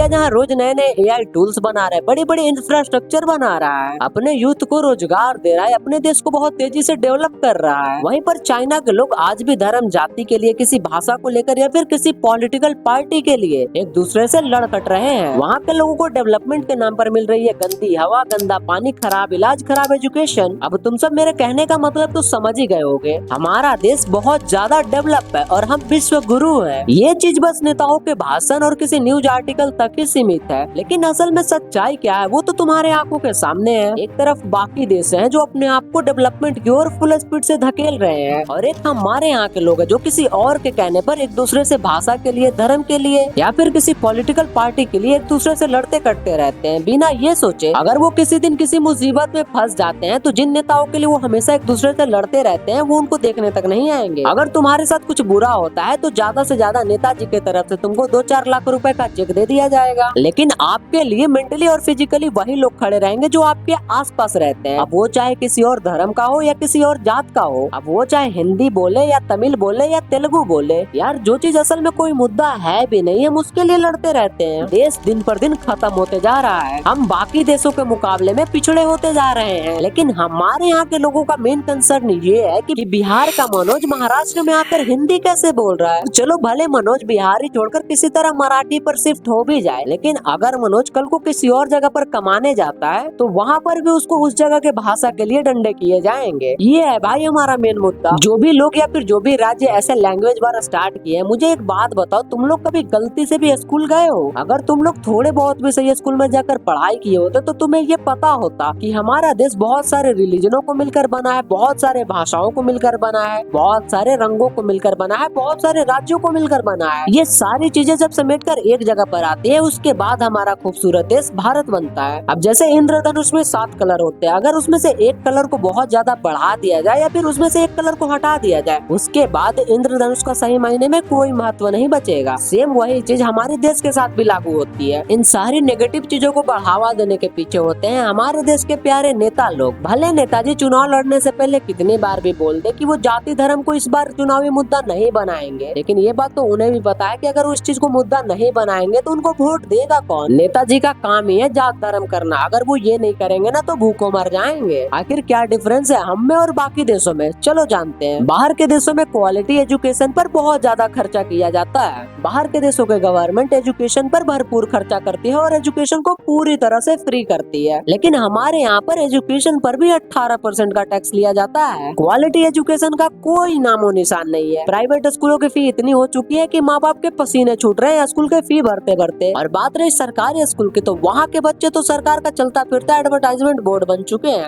India जहाँ रोज नए नए AI टूल्स बना रहा है, बड़ी बड़ी इंफ्रास्ट्रक्चर बना रहा है, अपने यूथ को रोजगार दे रहा है, अपने देश को बहुत तेजी से डेवलप कर रहा है, वहीं पर चाइना के लोग आज भी धर्म जाति के लिए, किसी भाषा को लेकर या फिर किसी पॉलिटिकल पार्टी के लिए एक दूसरे से लड़ कट रहे हैं। वहाँ के लोगों को डेवलपमेंट के नाम पर मिल रही है गंदी हवा, गंदा पानी, खराब इलाज, खराब एजुकेशन। अब तुम सब मेरे कहने का मतलब तो समझ ही गए होगे, हमारा देश बहुत ज्यादा डेवलप है और हम विश्व गुरु हैं। ये चीज बस नेताओं के भाषण और किसी न्यूज आर्टिकल तक ही सीमित है, लेकिन असल में सच्चाई क्या है वो तो तुम्हारे आंखों के सामने है। एक तरफ बाकी देश हैं जो अपने आप को डेवलपमेंट की ओर फुल स्पीड से धकेल रहे हैं, और एक हमारे यहाँ के लोग हैं जो किसी और के कहने पर एक दूसरे से भाषा के लिए, धर्म के लिए या फिर किसी पॉलिटिकल पार्टी के लिए एक दूसरे से लड़ते कटते रहते हैं, बिना ये सोचे अगर वो किसी दिन किसी मुसीबत में फंस जाते हैं तो जिन नेताओं के लिए वो हमेशा एक दूसरे से लड़ते रहते हैं वो उनको देखने तक नहीं आएंगे। अगर तुम्हारे साथ कुछ बुरा होता है तो ज्यादा से ज्यादा नेताजी की तरफ से तुमको 2-4 लाख रुपए का चेक दे दिया जाएगा, लेकिन आपके लिए मेंटली और फिजिकली वही लोग खड़े रहेंगे जो आपके आसपास रहते हैं। अब वो चाहे किसी और धर्म का हो या किसी और जात का हो, अब वो चाहे हिंदी बोले या तमिल बोले या तेलुगु बोले, यार जो चीज असल में कोई मुद्दा है भी नहीं, हम उसके लिए लड़ते रहते हैं। देश दिन पर दिन खत्म होते जा रहा है, हम बाकी देशों के मुकाबले में पिछड़े होते जा रहे हैं, लेकिन हमारे यहाँ के लोगों का मेन कंसर्न ये है कि बिहार का मनोज महाराष्ट्र में आकर हिंदी कैसे बोल रहा है। चलो भले मनोज बिहारी छोड़कर किसी तरह मराठी पर शिफ्ट हो भी जाए, लेकिन अगर मनोज कल को किसी और जगह पर कमाने जाता है तो वहाँ पर भी उसको उस जगह के भाषा के लिए डंडे किए जाएंगे। ये है भाई हमारा मेन मुद्दा। जो भी लोग या फिर जो भी राज्य ऐसे लैंग्वेज बार स्टार्ट किए हैं, मुझे एक बात बताओ, तुम लोग कभी गलती से भी स्कूल गए हो? अगर तुम लोग थोड़े बहुत भी सही स्कूल में जाकर पढ़ाई किए होते तो तुम्हें ये पता होता कि हमारा देश बहुत सारे रिलीजनों को मिलकर बना है, बहुत सारे भाषाओं को मिलकर बना है, बहुत सारे रंगों को मिलकर बना है, बहुत सारे राज्यों को मिलकर बना है। ये सारी चीजें जब समेटकर एक जगह पर आती है उसके बाद हमारा खूबसूरत देश भारत बनता है। अब जैसे इंद्रधनुष में 7 कलर होते हैं, अगर उसमें से एक कलर को बहुत ज्यादा बढ़ा दिया जाए या फिर उसमें से एक कलर को हटा दिया जाए, उसके बाद इंद्रधनुष का सही मायने में कोई महत्व नहीं बचेगा। सेम वही चीज हमारे देश के साथ भी लागू होती है। इन सारी नेगेटिव चीजों को बढ़ावा देने के पीछे होते हैं हमारे देश के प्यारे नेता लोग। भले नेताजी चुनाव लड़ने से पहले कितनी बार भी बोल दे कि वो जाति धर्म को इस बार चुनावी मुद्दा नहीं बनाएंगे, लेकिन ये बात तो उन्हें भी पता है कि अगर उस चीज को मुद्दा नहीं बनाएंगे तो उनको वोट देगा कौन। नेताजी का काम ही है जात धर्म करना, अगर वो ये नहीं करेंगे ना तो भूखों मर जाएंगे। आखिर क्या डिफरेंस है हम में और बाकी देशों में, चलो जानते हैं। बाहर के देशों में क्वालिटी एजुकेशन पर बहुत ज्यादा खर्चा किया जाता है। बाहर के देशों के गवर्नमेंट एजुकेशन पर भरपूर खर्चा करती है और एजुकेशन को पूरी तरह से फ्री करती है, लेकिन हमारे यहाँ पर एजुकेशन पर भी 18% का टैक्स लिया जाता है। क्वालिटी एजुकेशन का कोई नामो निशान नहीं है। प्राइवेट स्कूलों की फी इतनी हो चुकी है कि माँ बाप के पसीने छूट रहे हैं स्कूल के फी भरते भरते। और बात रही सरकारी स्कूल की, तो वहाँ के बच्चे तो सरकार का चलता फिरता एडवर्टाइजमेंट बोर्ड बन चुके हैं।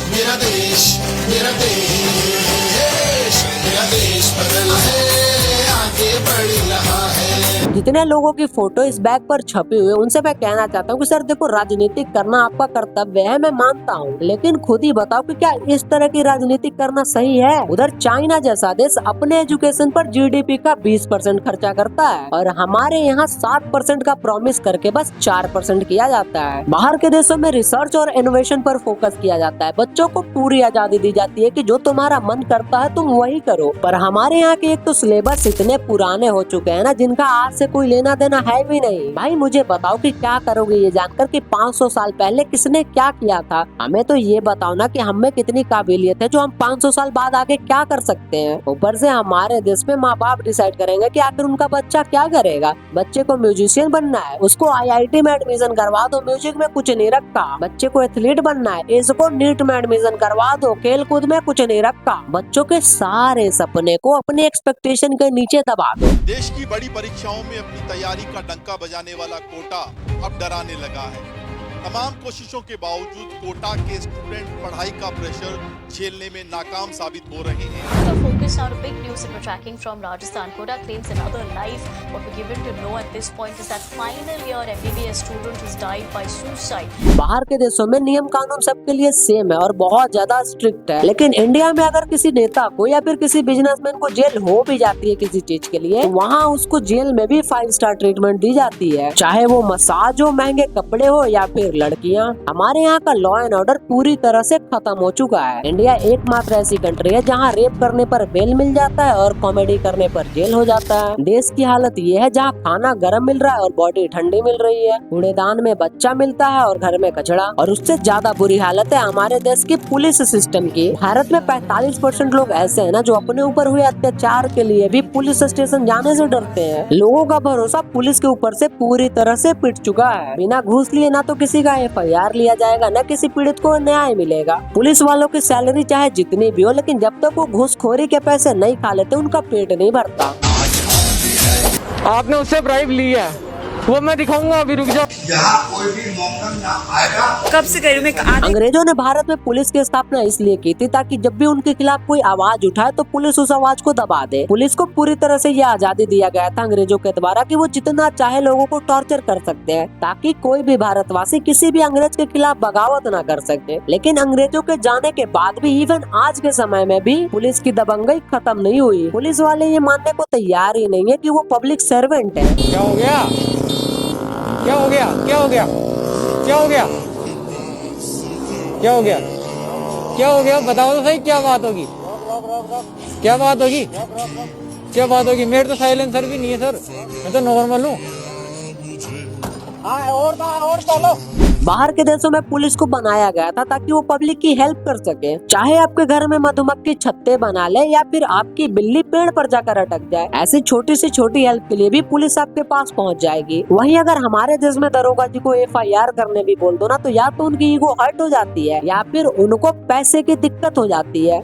मेरा देश, मेरा देश, मेरा देश बदल है, आगे बढ़ रहा है। जितने लोगों की फोटो इस बैग पर छपी हुई है उनसे मैं कहना चाहता हूँ कि सर देखो, राजनीतिक करना आपका कर्तव्य है, मैं मानता हूँ, लेकिन खुद ही बताओ कि क्या इस तरह की राजनीति करना सही है? उधर चाइना जैसा देश अपने एजुकेशन पर GDP का 20% खर्चा करता है और हमारे यहाँ 7% का प्रॉमिस करके बस 4% किया जाता है। बाहर के देशों में रिसर्च और इनोवेशन पर फोकस किया जाता है, बच्चों को पूरी आजादी दी जाती है कि जो तुम्हारा मन करता है तुम वही करो। पर हमारे यहाँ के एक तो सिलेबस इतने पुराने हो चुके हैं ना, जिनका आज से कोई लेना देना है भी नहीं। भाई मुझे बताओ कि क्या करोगे ये जानकर कि 500 साल पहले किसने क्या किया था? हमें तो ये बताओ ना कि हमें कितनी काबिलियत है जो हम 500 साल बाद आगे क्या कर सकते हैं। ऊपर से हमारे देश में माँ बाप डिसाइड करेंगे कि आखिर उनका बच्चा क्या करेगा। बच्चे को म्यूजिशियन बनना है, उसको IIT में एडमिशन करवा दो, म्यूजिक में कुछ नहीं रखा। बच्चे को एथलीट बनना है, इसको नीट में एडमिशन करवा दो, खेल कूद में कुछ नहीं रखा। बच्चों के सारे सपने को अपने एक्सपेक्टेशन के नीचे दबा दो। देश की बड़ी परीक्षाओं में अपनी तैयारी का डंका बजाने वाला कोटा अब डराने लगा है। तमाम कोशिशों के बावजूद कोटा के स्टूडेंट पढ़ाई का प्रेशर झेलने में नाकाम साबित हो रहे हैं। The focus on a big news that we're tracking from Rajasthan. Kota claims another life. What we're given to know at this point is that final year MBBS student has died by suicide. बाहर के देशों में नियम कानून सबके लिए same है और बहुत ज्यादा स्ट्रिक्ट है, लेकिन इंडिया में अगर किसी नेता को या फिर किसी बिजनेसमैन को जेल हो भी जाती है किसी चीज के लिए, तो वहाँ उसको जेल में भी 5 स्टार ट्रीटमेंट दी जाती है, चाहे वो मसाज हो, महंगे कपड़े हो या फिर लड़कियाँ। हमारे यहाँ का लॉ एंड ऑर्डर पूरी तरह से खत्म हो चुका है। इंडिया एकमात्र ऐसी कंट्री है जहाँ रेप करने पर बेल मिल जाता है और कॉमेडी करने पर जेल हो जाता है। देश की हालत ये है जहाँ खाना गर्म मिल रहा है और बॉडी ठंडी मिल रही है, कूड़ेदान में बच्चा मिलता है और घर में कचड़ा। और उससे ज्यादा बुरी हालत है हमारे देश की पुलिस सिस्टम की। भारत में 45% लोग ऐसे हैं ना जो अपने ऊपर हुए अत्याचार के लिए भी पुलिस स्टेशन जाने से डरते हैं। लोगों का भरोसा पुलिस के ऊपर से पूरी तरह से पिट चुका है। बिना घूस लिए ना तो किसी का FIR लिया जाएगा, न किसी पीड़ित को न्याय मिलेगा। पुलिस वालों की सैलरी चाहे जितनी भी हो, लेकिन जब तक वो घूसखोरी के पैसे नहीं खा लेते उनका पेट नहीं भरता। आपने उससे ब्राइब ली है, वो मैं दिखाऊंगा, अभी रुक जाओ। यहाँ कोई भी मौका ना आएगा। कब से कह रही हूँ मैं अंग्रेजों ने भारत में पुलिस की स्थापना इसलिए की थी ताकि जब भी उनके खिलाफ कोई आवाज उठाए तो पुलिस उस आवाज को दबा दे। पुलिस को पूरी तरह से यह आजादी दिया गया था अंग्रेजों के द्वारा कि वो जितना चाहे लोगों को टॉर्चर कर सकते हैं, ताकि कोई भी भारतवासी किसी भी अंग्रेज के खिलाफ बगावत न कर सके। लेकिन अंग्रेजों के जाने के बाद भी इवन आज के समय में भी पुलिस की दबंगई खत्म नहीं हुई। पुलिस वाले ये मानने को तैयार ही नहीं है कि वो पब्लिक सर्वेंट है। क्या हो गया? क्या हो गया? क्या हो गया? क्या हो गया? क्या हो गया? क्या हो गया? बताओ तो सही, क्या बात होगी? क्या बात होगी? क्या बात होगी? मेरे तो साइलेंसर भी नहीं है सर, मैं तो नॉर्मल हूँ। और चलो। बाहर के देशों में पुलिस को बनाया गया था ताकि वो पब्लिक की हेल्प कर सके। चाहे आपके घर में मधुमक्खी छत्ते बना ले या फिर आपकी बिल्ली पेड़ पर जाकर अटक जाए, ऐसी छोटी से छोटी हेल्प के लिए भी पुलिस आपके पास पहुंच जाएगी। वहीं अगर हमारे देश में दरोगा जी को FIR करने भी बोल दो ना, तो या तो उनकी ईगो हर्ट हो जाती है या फिर उनको पैसे की दिक्कत हो जाती है।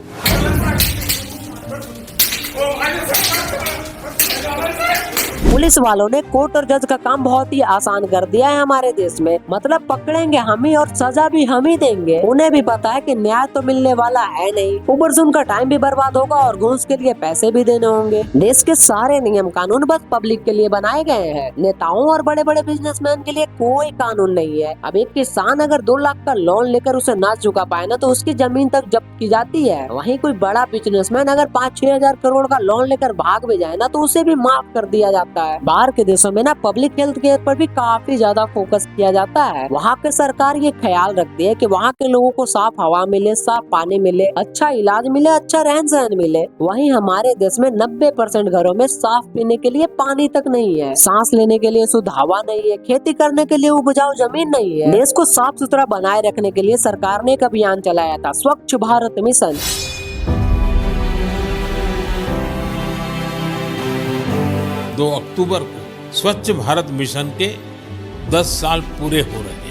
पुलिस वालों ने कोर्ट और जज का काम बहुत ही आसान कर दिया है हमारे देश में। मतलब पकड़ेंगे हम ही और सजा भी हम ही देंगे। उन्हें भी पता है कि न्याय तो मिलने वाला है नहीं, ऊपर से उनका टाइम भी बर्बाद होगा और घूस के लिए पैसे भी देने होंगे। देश के सारे नियम कानून बस पब्लिक के लिए बनाए गए हैं। नेताओं और बड़े बड़े बिजनेसमैन के लिए कोई कानून नहीं है। अब एक किसान अगर 2 लाख का लोन लेकर उसे ना चुका पाए ना, तो उसकी जमीन तक जब्त की जाती है। वहीं कोई बड़ा बिजनेसमैन अगर 5-6 हजार करोड़ का लोन लेकर भाग भी जाए ना, तो उसे भी माफ कर दिया जाता है। बाहर के देशों में ना पब्लिक हेल्थ केयर पर भी काफी ज्यादा फोकस किया जाता है। वहाँ की सरकार ये ख्याल रखती है कि वहाँ के लोगों को साफ हवा मिले, साफ पानी मिले, अच्छा इलाज मिले, अच्छा रहन सहन मिले। वहीं हमारे देश में 90% घरों में साफ पीने के लिए पानी तक नहीं है, सांस लेने के लिए शुद्ध हवा नहीं है, खेती करने के लिए उपजाऊ जमीन नहीं है। देश को साफ सुथरा बनाए रखने के लिए सरकार ने एक अभियान चलाया था, स्वच्छ भारत मिशन। 2 अक्टूबर को स्वच्छ भारत मिशन के 10 साल पूरे हो रहे हैं,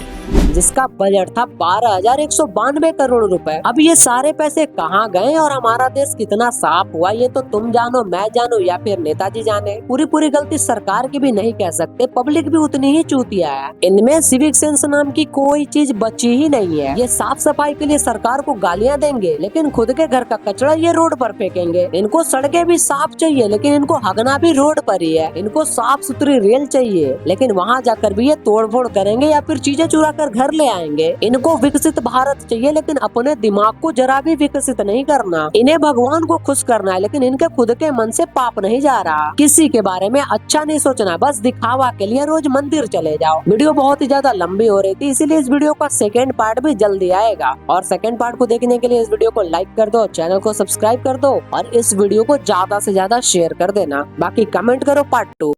जिसका बजट था 12,192 करोड़ रुपए। अब ये सारे पैसे कहाँ गए और हमारा देश कितना साफ हुआ, ये तो तुम जानो, मैं जानू या फिर नेताजी जाने। पूरी गलती सरकार की भी नहीं कह सकते, पब्लिक भी उतनी ही चूतिया है। इनमें सिविक सेंस नाम की कोई चीज बची ही नहीं है। ये साफ सफाई के लिए सरकार को गालियाँ देंगे, लेकिन खुद के घर का कचरा ये रोड पर फेंकेंगे। इनको सड़कें भी साफ चाहिए, लेकिन इनको हगना भी रोड पर ही है। इनको साफ सुथरी रेल चाहिए, लेकिन वहाँ जाकर भी ये तोड़फोड़ करेंगे या फिर चीजें चुरा कर घर ले आएंगे। इनको विकसित भारत चाहिए, लेकिन अपने दिमाग को जरा भी विकसित नहीं करना। इन्हें भगवान को खुश करना है, लेकिन इनके खुद के मन से पाप नहीं जा रहा। किसी के बारे में अच्छा नहीं सोचना, बस दिखावा के लिए रोज मंदिर चले जाओ। वीडियो बहुत ही ज्यादा लंबी हो रही थी, इसीलिए इस वीडियो का सेकेंड पार्ट भी जल्दी आएगा। और सेकेंड पार्ट को देखने के लिए इस वीडियो को लाइक कर दो, चैनल को सब्सक्राइब कर दो और इस वीडियो को ज्यादा से ज्यादा शेयर कर देना। बाकी कमेंट करो पार्ट 2।